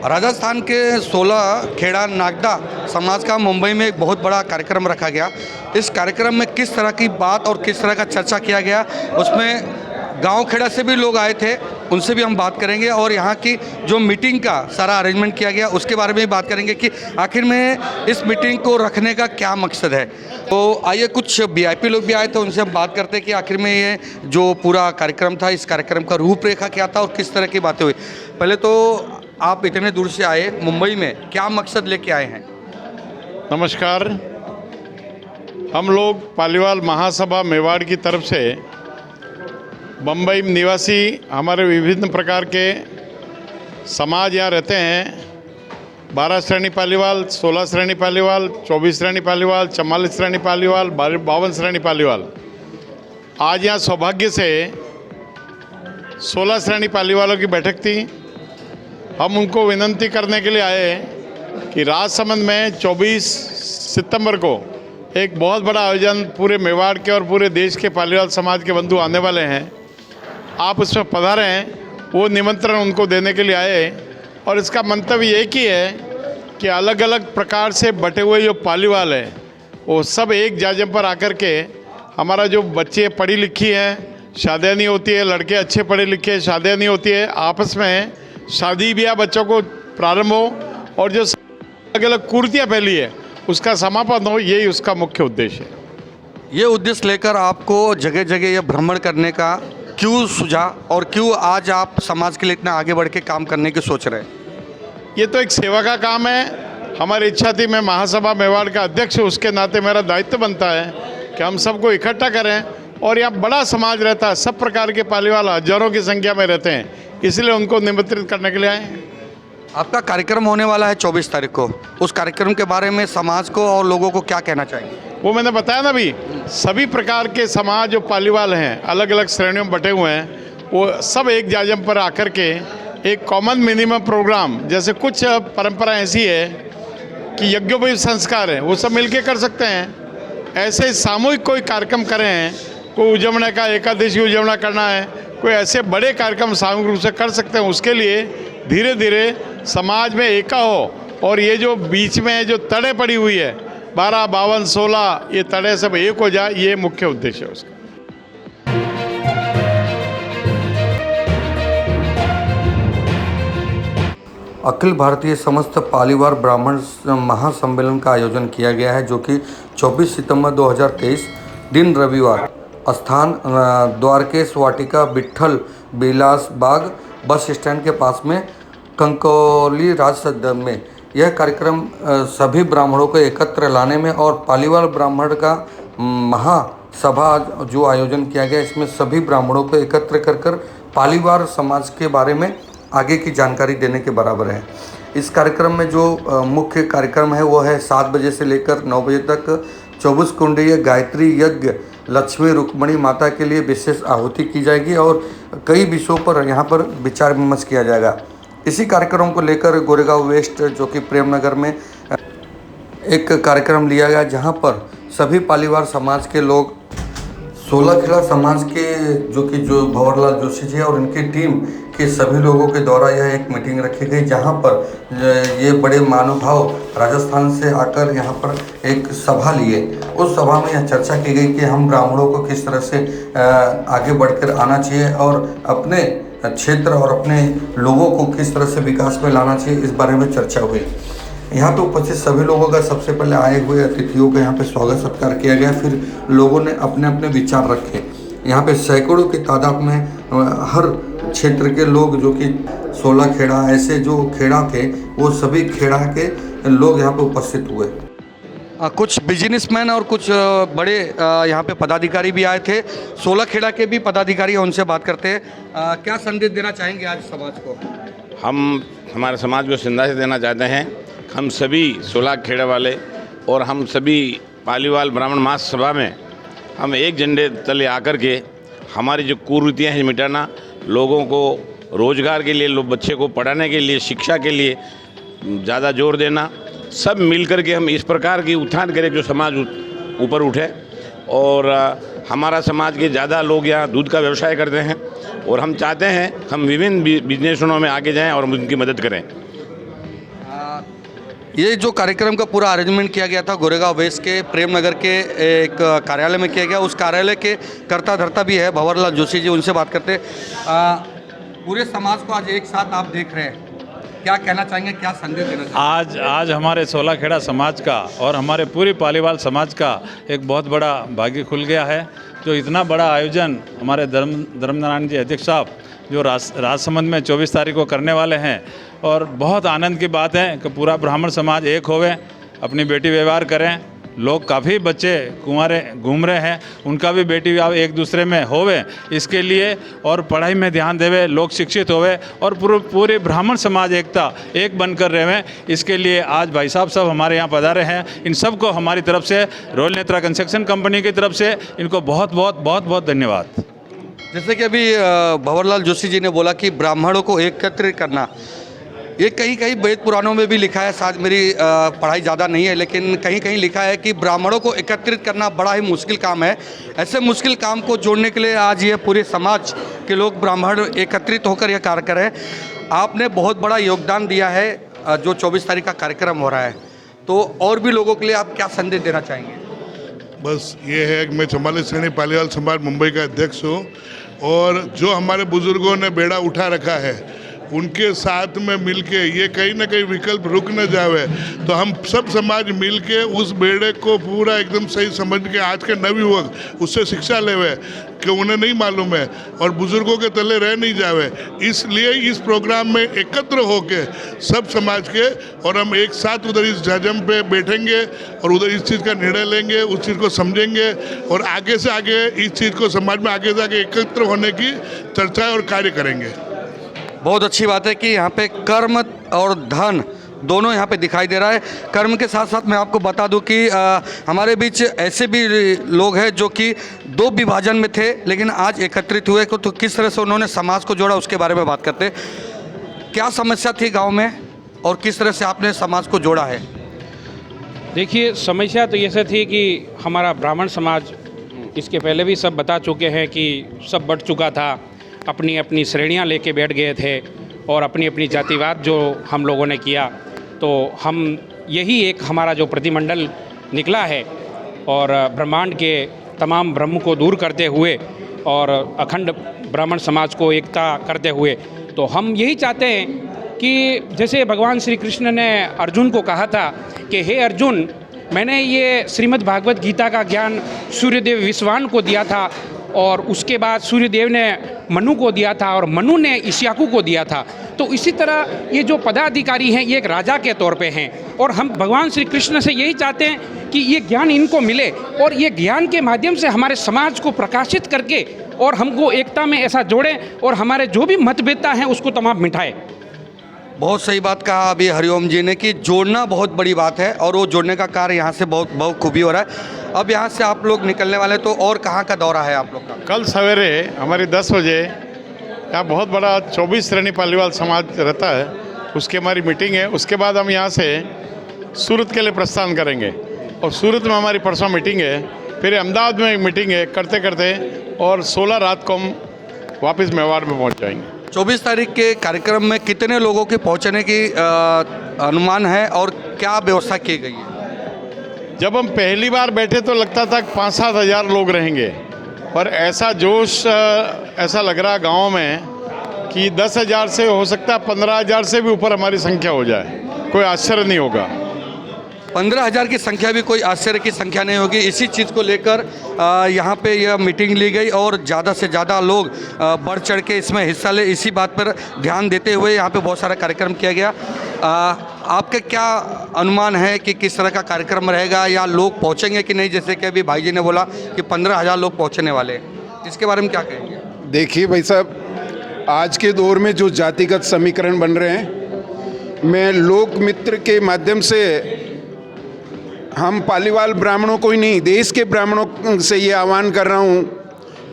राजस्थान के 16 खेड़ा नागदा समाज का मुंबई में एक बहुत बड़ा कार्यक्रम रखा गया। इस कार्यक्रम में किस तरह की बात और किस तरह का चर्चा किया गया, उसमें गांव खेड़ा से भी लोग आए थे, उनसे भी हम बात करेंगे और यहाँ की जो मीटिंग का सारा अरेंजमेंट किया गया उसके बारे में भी बात करेंगे कि आखिर में इस मीटिंग को रखने का क्या मकसद है। तो आइए, कुछ वीआईपी लोग भी आए थे, उनसे हम बात करते हैं कि आखिर में ये जो पूरा कार्यक्रम था, इस कार्यक्रम का रूपरेखा क्या था और किस तरह की बातें हुई। पहले तो आप इतने दूर से आए मुंबई में, क्या मकसद लेके आए हैं? नमस्कार। हम लोग पालीवाल महासभा मेवाड़ की तरफ से बम्बई निवासी हमारे विभिन्न प्रकार के समाज यहाँ रहते हैं। 12 श्रेणी पालीवाल, 16 श्रेणी पालीवाल, 24 श्रेणी पालीवाल, 44 श्रेणी पालीवाल, 52 श्रेणी पालीवाल। आज यहाँ सौभाग्य से 16 श्रेणी पालीवालों की बैठक थी। हम उनको विनंती करने के लिए आए कि राजसमंद में 24 सितंबर को एक बहुत बड़ा आयोजन पूरे मेवाड़ के और पूरे देश के पालीवाल समाज के बंधु आने वाले हैं, आप उसमें पधारें। वो निमंत्रण उनको देने के लिए आए और इसका मंतव्य एक ही है कि अलग अलग प्रकार से बटे हुए जो पालीवाल हैं वो सब एक जागह पर आकर के हमारा जो बच्चे पढ़ी लिखी हैं, शादियाँ नहीं होती है, लड़के अच्छे पढ़े लिखे, शादियाँ नहीं होती है, आपस में शादी ब्याह बच्चों को प्रारंभ हो और जो अलग अलग कुरीतियाँ फैली है उसका समापन हो, यही उसका मुख्य उद्देश्य है। ये उद्देश्य लेकर आपको जगह जगह ये भ्रमण करने का क्यों सूझा और क्यों आज आप समाज के लिए इतना आगे बढ़ के काम करने की सोच रहे हैं? ये तो एक सेवा का काम है। हमारी इच्छा थी, मैं महासभा मेवाड़ का अध्यक्ष, उसके नाते मेरा दायित्व बनता है कि हम सबको इकट्ठा करें। और यहाँ बड़ा समाज रहता है, सब प्रकार के पालीवाल हजारों की संख्या में रहते हैं, इसलिए उनको निमंत्रित करने के लिए आए हैं। आपका कार्यक्रम होने वाला है 24 तारीख को, उस कार्यक्रम के बारे में समाज को और लोगों को क्या कहना चाहिए? वो मैंने बताया ना अभी, सभी प्रकार के समाज जो पालीवाल हैं, अलग अलग श्रेणियों में बटे हुए हैं, वो सब एक जागह पर आकर के एक कॉमन मिनिमम प्रोग्राम, जैसे कुछ परंपरा ऐसी है कि यज्ञोपवीत संस्कार है, वो सब मिलके कर सकते हैं। ऐसे सामूहिक कोई कार्यक्रम करें, कोई उजवने का, एकादशी उजवना करना है, कोई ऐसे बड़े कार्यक्रम सामूहिक रूप से कर सकते हैं। उसके लिए धीरे धीरे समाज में एका हो और ये जो बीच में जो तड़े पड़ी हुई है 12, 52, 16, ये तड़े सब एक हो जाए, ये मुख्य उद्देश्य है उसका। अखिल भारतीय समस्त पालीवाल ब्राह्मण महासम्मेलन का आयोजन किया गया है, जो कि 24 सितंबर 2023 दिन रविवार, स्थान द्वारकेश वाटिका, विट्ठल विलास बाग, बस स्टैंड के पास में, कंकोली राज सदन में। यह कार्यक्रम सभी ब्राह्मणों को एकत्र लाने में और पालीवाल ब्राह्मण का महासभा जो आयोजन किया गया, इसमें सभी ब्राह्मणों को एकत्र कर पालीवाल समाज के बारे में आगे की जानकारी देने के बराबर है। इस कार्यक्रम में जो मुख्य कार्यक्रम है वो है 7 बजे से लेकर 9 बजे तक 24 कुंडीय गायत्री यज्ञ लक्ष्मी रुक्मणी माता के लिए विशेष आहुति की जाएगी और कई विषयों पर यहाँ पर विचार विमर्श किया जाएगा। इसी कार्यक्रम को लेकर गोरेगांव वेस्ट जो कि प्रेमनगर में एक कार्यक्रम लिया गया, जहाँ पर सभी पालीवाल समाज के लोग, 16 खेड़ा समाज के जो भंवरलाल जोशी जी और उनकी टीम के सभी लोगों के द्वारा यह एक मीटिंग रखी गई, जहां पर ये बड़े महानुभाव राजस्थान से आकर यहां पर एक सभा लिए। उस सभा में यह चर्चा की गई कि हम ब्राह्मणों को किस तरह से आगे बढ़कर आना चाहिए और अपने क्षेत्र और अपने लोगों को किस तरह से विकास में लाना चाहिए, इस बारे में चर्चा हुई। यहाँ पे उपस्थित सभी लोगों का सबसे पहले आए हुए अतिथियों का यहाँ पे स्वागत सत्कार किया गया, फिर लोगों ने अपने अपने विचार रखे। यहाँ पे सैकड़ों की तादाद में हर क्षेत्र के लोग, जो कि 16 खेड़ा ऐसे जो खेड़ा थे, वो सभी खेड़ा के लोग यहाँ पे उपस्थित हुए। कुछ बिजनेसमैन और कुछ बड़े यहाँ पे पदाधिकारी भी आए थे, 16 खेड़ा के भी पदाधिकारी हैं, उनसे बात करते हैं। क्या संदेश देना चाहेंगे आज समाज को? हम हमारे समाज को संदेश देना चाहते हैं। हम सभी 16 खेड़े वाले और हम सभी पालीवाल ब्राह्मण महासभा में हम एक झंडे तले आकर के हमारी जो कुरीतियाँ हैं मिटाना, लोगों को रोजगार के लिए, बच्चे को पढ़ाने के लिए, शिक्षा के लिए ज़्यादा जोर देना, सब मिलकर के हम इस प्रकार की उत्थान करें जो समाज ऊपर उठे। और हमारा समाज के ज़्यादा लोग यहाँ दूध का व्यवसाय करते हैं और हम चाहते हैं हम विभिन्न बिजनेसों में आगे जाएं और उनकी मदद करें। ये जो कार्यक्रम का पूरा अरेंजमेंट किया गया था गोरेगांव वेस्ट के प्रेम नगर के एक कार्यालय में किया गया, उस कार्यालय के कर्ता धर्ता भी है भंवरलाल जोशी जी, उनसे बात करते। पूरे समाज को आज एक साथ आप देख रहे हैं, क्या कहना चाहेंगे, क्या संदेश देना चाहेंगे? आज हमारे सोलाखेड़ा समाज का और हमारे पूरी पालीवाल समाज का एक बहुत बड़ा भाग्य खुल गया है। जो इतना बड़ा आयोजन हमारे धर्मनारायण जी अध्यक्ष साहब जो राजसमंद में 24 तारीख को करने वाले हैं, और बहुत आनंद की बात है कि पूरा ब्राह्मण समाज एक होवे, अपनी बेटी व्यवहार करें। लोग काफ़ी बच्चे कुंवारे घूम रहे हैं, उनका भी बेटी विवाह एक दूसरे में होवे, इसके लिए और पढ़ाई में ध्यान देवे, लोग शिक्षित होवे और पूरे ब्राह्मण समाज एकता एक बनकर रहे, इसके लिए आज भाई साहब सब हमारे यहाँ पधारे हैं। इन सबको हमारी तरफ से, रॉयल नेत्रा कंस्ट्रक्शन कंपनी की तरफ से इनको बहुत बहुत धन्यवाद। जैसे कि अभी भंवरलाल जोशी जी ने बोला कि ब्राह्मणों को एकत्रित करना, ये कहीं कहीं वेद पुराणों में भी लिखा है, शायद मेरी पढ़ाई ज़्यादा नहीं है, लेकिन कहीं कहीं लिखा है कि ब्राह्मणों को एकत्रित करना बड़ा ही मुश्किल काम है। ऐसे मुश्किल काम को जोड़ने के लिए आज ये पूरे समाज के लोग ब्राह्मण एकत्रित होकर यह कार्य कर रहे हैं। आपने बहुत बड़ा योगदान दिया है जो 24 तारीख का कार्यक्रम हो रहा है, तो और भी लोगों के लिए आप क्या संदेश देना चाहेंगे? बस ये है कि मैं चंबाली श्रेणी पालीवाल समाज मुंबई का अध्यक्ष हूँ, और जो हमारे बुजुर्गों ने बेड़ा उठा रखा है उनके साथ में मिलके ये कहीं ना कहीं विकल्प रुक न जावे, तो हम सब समाज मिलके उस बेड़े को पूरा एकदम सही समझ के आज के नवयुवक उससे शिक्षा लेवे कि उन्हें नहीं मालूम है और बुजुर्गों के तले रह नहीं जावे। इसलिए इस प्रोग्राम में एकत्र होके सब समाज के, और हम एक साथ उधर इस जजम पे बैठेंगे और उधर इस चीज़ का निर्णय लेंगे, उस चीज़ को समझेंगे और आगे से आगे इस चीज़ को समाज में आगे से आगे एकत्र होने की चर्चा और कार्य करेंगे। बहुत अच्छी बात है कि यहाँ पे कर्म और धन दोनों यहाँ पे दिखाई दे रहा है। कर्म के साथ साथ मैं आपको बता दूं कि हमारे बीच ऐसे भी लोग हैं जो कि 2 विभाजन में थे लेकिन आज एकत्रित हुए, तो किस तरह से उन्होंने समाज को जोड़ा उसके बारे में बात करते। क्या समस्या थी गांव में और किस तरह से आपने समाज को जोड़ा है? देखिए, समस्या तो ऐसे थी कि हमारा ब्राह्मण समाज, इसके पहले भी सब बता चुके हैं कि सब बढ़ चुका था, अपनी अपनी श्रेणियां लेके बैठ गए थे और अपनी अपनी जातिवाद जो हम लोगों ने किया, तो हम यही एक हमारा जो प्रतिमंडल निकला है और ब्रह्मांड के तमाम भ्रम को दूर करते हुए और अखंड ब्राह्मण समाज को एकता करते हुए, तो हम यही चाहते हैं कि जैसे भगवान श्री कृष्ण ने अर्जुन को कहा था कि हे अर्जुन, मैंने ये श्रीमद् भागवत गीता का ज्ञान सूर्यदेव विश्वान को दिया था और उसके बाद सूर्यदेव ने मनु को दिया था और मनु ने इक्ष्वाकु को दिया था। तो इसी तरह ये जो पदाधिकारी हैं ये एक राजा के तौर पे हैं और हम भगवान श्री कृष्ण से यही चाहते हैं कि ये ज्ञान इनको मिले और ये ज्ञान के माध्यम से हमारे समाज को प्रकाशित करके और हमको एकता में ऐसा जोड़ें और हमारे जो भी मतभेदता हैं उसको तमाम मिटाएं। बहुत सही बात कहा अभी हरिओम जी ने कि जोड़ना बहुत बड़ी बात है और वो जोड़ने का कार्य यहाँ से बहुत खूबी हो रहा है। अब यहाँ से आप लोग निकलने वाले, तो और कहाँ का दौरा है आप लोग का? कल सवेरे हमारी 10 बजे यहाँ बहुत बड़ा 24 श्रेणी पालीवाल समाज रहता है, उसकी हमारी मीटिंग है। उसके बाद हम यहाँ से सूरत के लिए प्रस्थान करेंगे और सूरत में हमारी परसों मीटिंग है, फिर अहमदाबाद में एक मीटिंग है करते करते, और 16 रात को हम वापस मेवाड़ में पहुँच जाएंगे। 24 तारीख के कार्यक्रम में कितने लोगों के पहुंचने की अनुमान है और क्या व्यवस्था की गई है? जब हम पहली बार बैठे तो लगता था 5-7 हज़ार लोग रहेंगे, पर ऐसा जोश ऐसा लग रहा गांव में कि 10,000 से हो सकता है 15,000 से भी ऊपर हमारी संख्या हो जाए, कोई आश्चर्य नहीं होगा। 15,000 की संख्या भी कोई आश्चर्य की संख्या नहीं होगी। इसी चीज़ को लेकर यहाँ पे यह मीटिंग ली गई और ज़्यादा से ज़्यादा लोग बढ़ चढ़ के इसमें हिस्सा ले, इसी बात पर ध्यान देते हुए यहाँ पे बहुत सारा कार्यक्रम किया गया। आपके क्या अनुमान है कि किस तरह का कार्यक्रम रहेगा या लोग पहुँचेंगे कि नहीं? जैसे कि अभी भाई जी ने बोला कि 15,000 लोग पहुँचने वाले हैं, इसके बारे में क्या कहेंगे? देखिए भाई साहब, आज के दौर में जो जातिगत समीकरण बन रहे हैं, मैं लोक मित्र के माध्यम से हम पालीवाल ब्राह्मणों को ही नहीं, देश के ब्राह्मणों से ये आह्वान कर रहा हूँ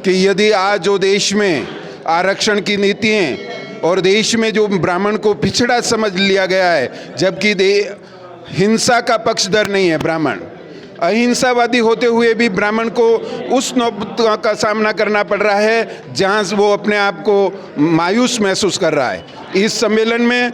कि यदि आज जो देश में आरक्षण की नीतियाँ और देश में जो ब्राह्मण को पिछड़ा समझ लिया गया है, जबकि हिंसा का पक्षधर नहीं है ब्राह्मण, अहिंसावादी होते हुए भी ब्राह्मण को उस नौबत का सामना करना पड़ रहा है जहाँ वो अपने आप को मायूस महसूस कर रहा है। इस सम्मेलन में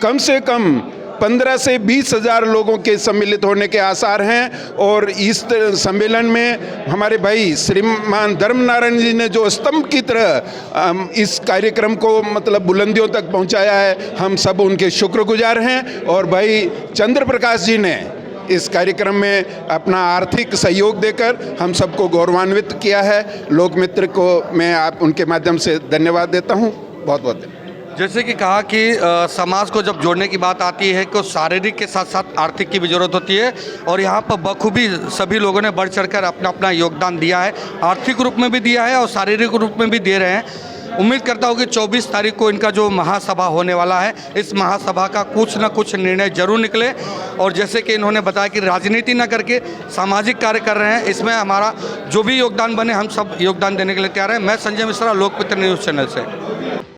कम से कम 15 से 20 हज़ार लोगों के सम्मिलित होने के आसार हैं। और इस सम्मेलन में हमारे भाई श्रीमान धर्मनारायण जी ने जो स्तंभ की तरह इस कार्यक्रम को मतलब बुलंदियों तक पहुंचाया है, हम सब उनके शुक्रगुजार हैं। और भाई चंद्र प्रकाश जी ने इस कार्यक्रम में अपना आर्थिक सहयोग देकर हम सबको गौरवान्वित किया है। लोकमित्र को मैं आप उनके माध्यम से धन्यवाद देता हूँ। बहुत बहुत धन्यवाद। जैसे कि कहा कि समाज को जब जोड़ने की बात आती है तो शारीरिक के साथ साथ आर्थिक की भी ज़रूरत होती है, और यहाँ पर बखूबी सभी लोगों ने बढ़ चढ़कर अपना अपना योगदान दिया है। आर्थिक रूप में भी दिया है और शारीरिक रूप में भी दे रहे हैं। उम्मीद करता हूँ कि 24 तारीख को इनका जो महासभा होने वाला है, इस महासभा का कुछ ना कुछ निर्णय जरूर निकले। और जैसे कि इन्होंने बताया कि राजनीति ना करके सामाजिक कार्य कर रहे हैं, इसमें हमारा जो भी योगदान बने हम सब योगदान देने के लिए तैयार हैं। मैं संजय मिश्रा, लोकमित्र न्यूज़ चैनल से।